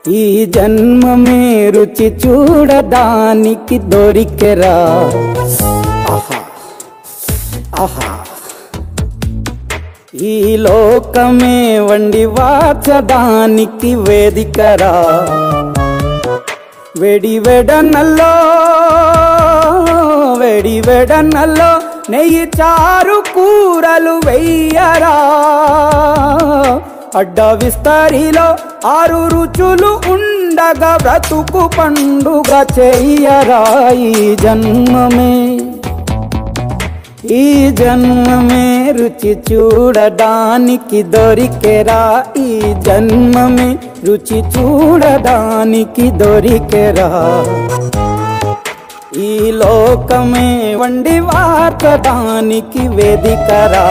ఈ జన్మమే రుచి చూడడానికి దొరికెరా ఆహా ఆహా ఈ లోకమే వండి వాచడానికి వేదికరా వేడి వెడనల్లో నెయ్యి చారు కూరలు వెయ్యరా అడ్డ విస్తరిలో 6 రుచులు ఉండగా బ్రతుకు పండుగ చెయ్యరా ఈ జన్మమే రుచి చూడడానికి దొరికెరా ఈ జన్మమే రుచి చూడడానికి దొరికెరా ఈ లోకమే వండి వార్చడానికి వేదికరా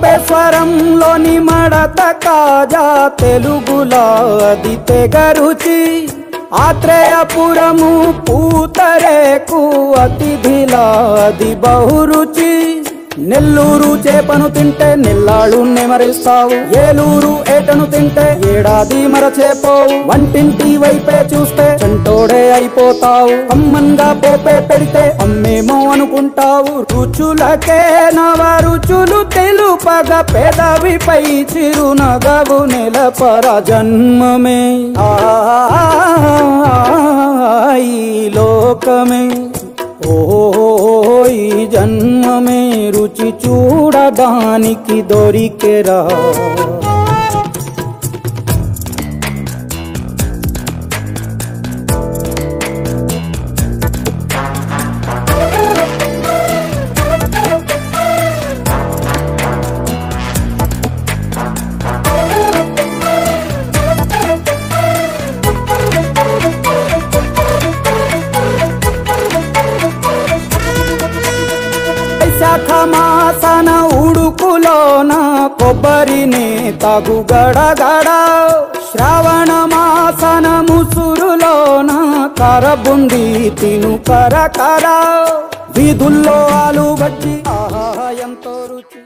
తాపేశ్వరంలోని మడత కాజా తెలుగులో అది తెగ రుచి ఆత్రేయపురము పూతరేకు అతిథిలా అది బహురుచి నెల్లూరు చేపను తింటే నెల్లాళ్ళు నెమరిస్తావు ఏలూరు ఏటను తింటే ఏడాది మరచేపోవు వంటింటి వైపే చూస్తే చంటోడే అయిపోతావు అమ్మంగా పోపే పెడితే అమ్మేమో అనుకుంటావు రుచులకే నవ రుచులు తెలుపగా పెదవిపై చిరునగవు నెలపర జన్మమే ఈ లోకమే ఈ జన్మమే రుచి చూడడానికి దొరికెరా మాసన ఉడుకులోన కొబ్బరిని తగు గడగడ శ్రావణ మాసన ముసురులోన కరబుంది తిను కరకర వీధుల్లో ఆలు బజ్జి ఆహా ఎంతో రుచి